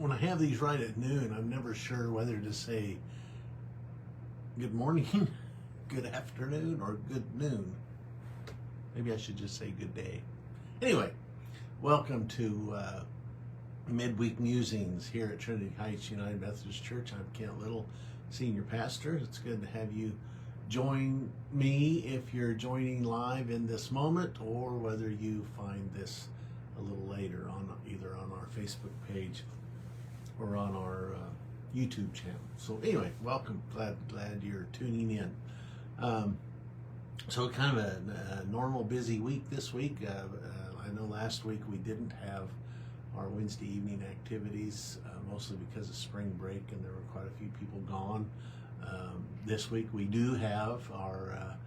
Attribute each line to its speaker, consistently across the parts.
Speaker 1: when I have these right at noon, I'm never sure whether to say good morning, good afternoon, or good noon. Maybe I should just say good day. Anyway, welcome to Midweek Musings here at Trinity Heights United Methodist Church. I'm Kent Little, Senior Pastor. It's good to have you join me if you're joining live in this moment, or whether you find this a little later on either on our Facebook page or on our YouTube channel. So anyway, welcome. Glad you're tuning in. So kind of a normal busy week this week. I know last week we didn't have our Wednesday evening activities, mostly because of spring break and there were quite a few people gone. This week we do have our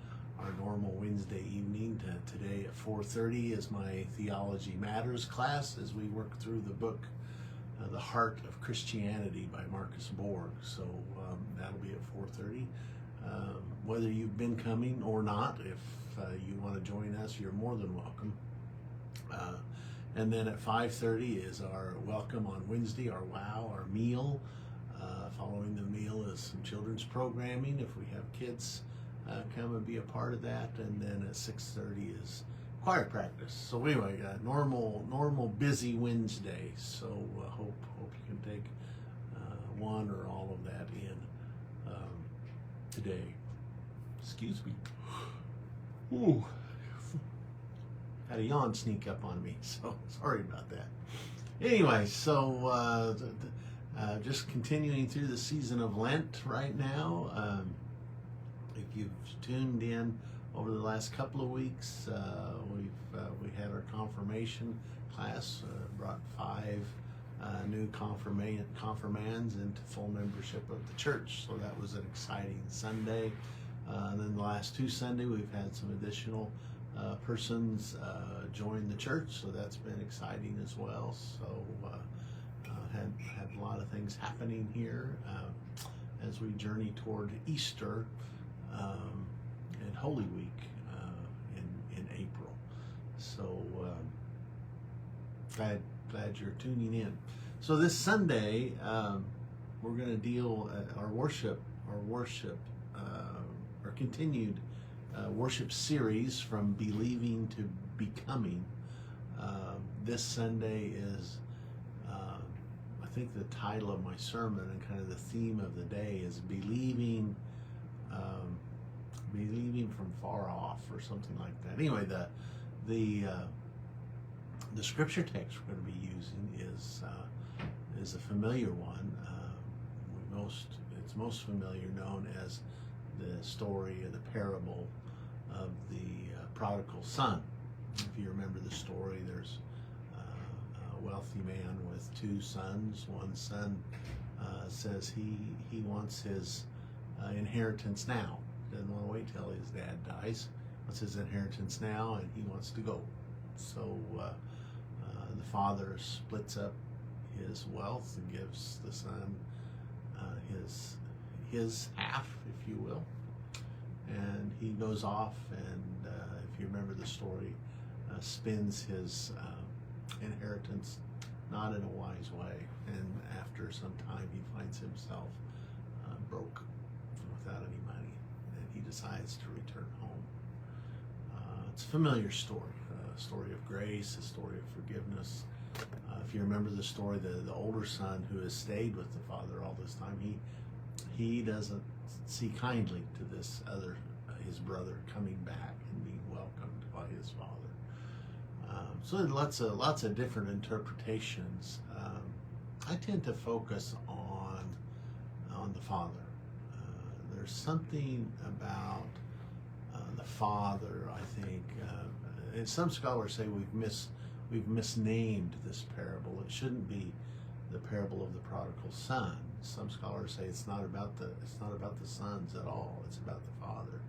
Speaker 1: normal Wednesday evening. Today at 4:30 is my Theology Matters class as we work through the book The Heart of Christianity by Marcus Borg. So that'll be at 4:30. Whether you've been coming or not, if you want to join us, you're more than welcome. And then at 5:30 is our welcome on Wednesday, our wow, our meal. Following the meal is some children's programming if we have kids come and be a part of that. And then at 6:30 is choir practice. So anyway, normal busy Wednesday. So hope you can take one or all of that in today. Excuse me. Ooh. Had a yawn sneak up on me, so sorry about that. Anyway, so just continuing through the season of Lent right now. If you've tuned in over the last couple of weeks, we had our confirmation class, brought 5 new confirmands into full membership of the church. So that was an exciting Sunday. And then the last 2 Sundays, we've had some additional persons join the church, so that's been exciting as well. So had a lot of things happening here as we journey toward Easter and Holy Week in April. So glad you're tuning in. So this Sunday we're going to deal our continued worship series from believing to becoming. This Sunday is I think the title of my sermon and kind of the theme of the day is believing from far off, or something like that. Anyway, the scripture text we're going to be using is a familiar one. It's most familiar, known as the story of the parable of the prodigal son. If you remember the story, there's a wealthy man with 2 sons. One son says he wants his inheritance now. Doesn't want to wait till his dad dies. Wants his inheritance now, and he wants to go. So the father splits up his wealth and gives the son his half, if you will. And he goes off and, if you remember the story, spends his inheritance not in a wise way. And after some time, he finds himself broke, without any money, and he decides to return home. It's a familiar story, a story of grace, a story of forgiveness. If you remember the story, the older son who has stayed with the father all this time, he doesn't see kindly to this other, his brother, coming back and being welcomed by his father. So lots of different interpretations. I tend to focus on the father. There's something about the father, I think, and some scholars say we've misnamed this parable. It shouldn't be the parable of the prodigal son. Some scholars say it's not about the sons at all. It's about the father.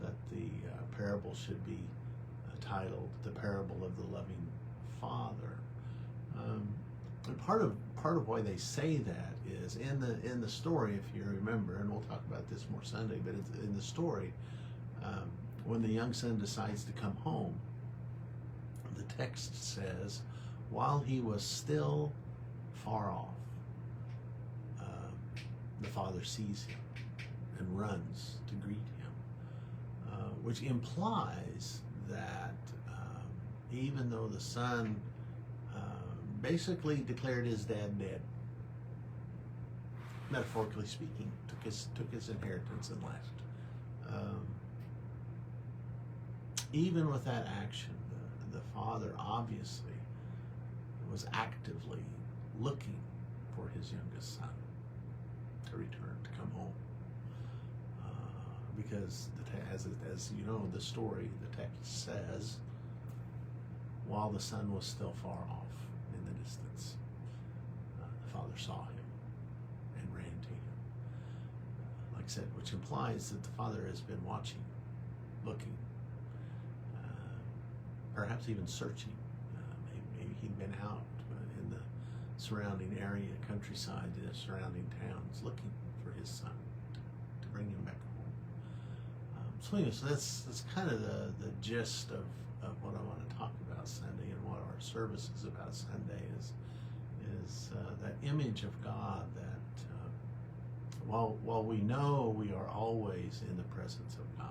Speaker 1: That the parable should be titled "The Parable of the Loving Father." And part of why they say that is in the story, if you remember, and we'll talk about this more Sunday. But in the story, when the young son decides to come home, the text says, while he was still far off. the father sees him and runs to greet him, which implies that even though the son basically declared his dad dead, metaphorically speaking, took his inheritance and left. Even with that action, the father obviously was actively looking for his youngest son to return, to come home. Because as you know, the story, the text says, while the son was still far off in the distance, the father saw him and ran to him. Like I said, which implies that the father has been watching, looking, perhaps even searching. Maybe he'd been out in the surrounding area, countryside, the surrounding towns, looking for his son to bring him back home. So anyway, so that's kind of the gist of what I want to talk about Sunday, and what our service is about Sunday is that image of God that while we know we are always in the presence of God,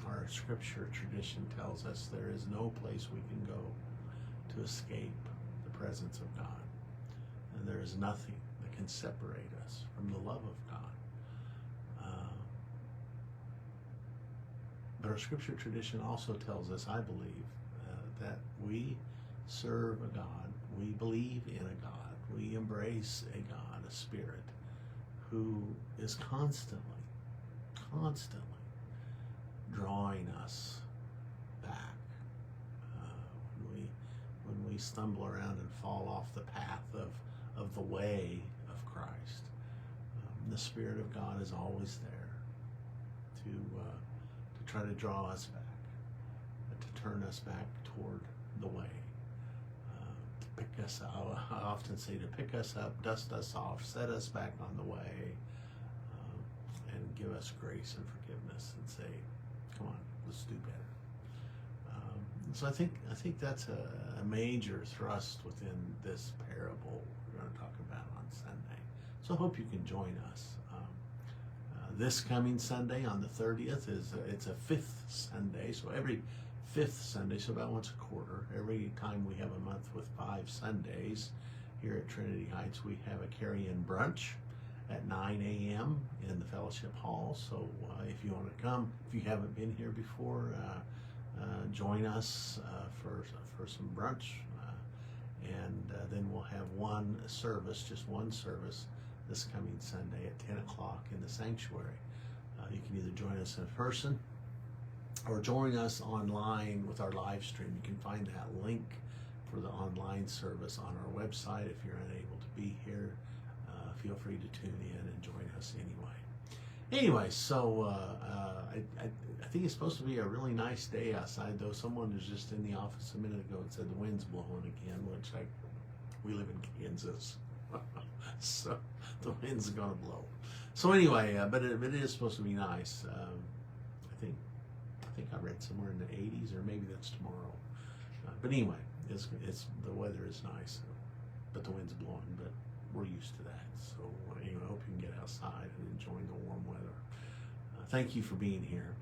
Speaker 1: our scripture tradition tells us there is no place we can go to escape the presence of God. And there is nothing that can separate us from the love of God. But our scripture tradition also tells us, I believe, that we serve a God, we believe in a God, we embrace a God, a spirit, who is constantly drawing us back when we stumble around and fall off the path of the way of Christ. The Spirit of God is always there to try to draw us back, to turn us back toward the way, to pick us up. I often say to pick us up, dust us off, set us back on the way, and give us grace and forgiveness, and say, come on, let's do better. So I think that's a major thrust within this parable we're going to talk about on Sunday. So I hope you can join us. This coming Sunday on the 30th it's a fifth Sunday, so every fifth Sunday, so about once a quarter, every time we have a month with 5 Sundays here at Trinity Heights, we have a carry-in brunch at 9 a.m. in the fellowship hall. So if you want to come, if you haven't been here before, join us for some brunch, and then we'll have just one service this coming Sunday at 10 o'clock in the sanctuary. You can either join us in person or join us online with our live stream. You can find that link for the online service on our website. If you're unable to be here, feel free to tune in and join us anyway. So I think it's supposed to be a really nice day outside, though. Someone was just in the office a minute ago and said the wind's blowing again, which we live in Kansas. So the wind's gonna blow. So anyway, but it is supposed to be nice. I think I read somewhere in the 80s, or maybe that's tomorrow. But anyway, it's the weather is nice, but the wind's blowing. But we're used to that. So anyway, I hope you can get outside and enjoy the warm weather. Thank you for being here.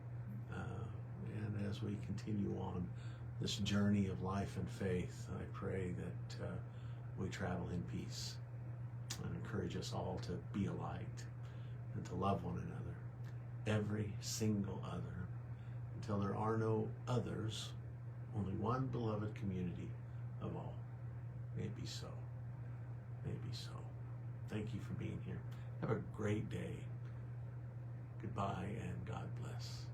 Speaker 1: And as we continue on this journey of life and faith, I pray that we travel in peace, and encourage us all to be a light and to love one another, every single other, until there are no others, only one beloved community of all. May it be so. May it be so. Thank you for being here. Have a great day. Goodbye, and God bless.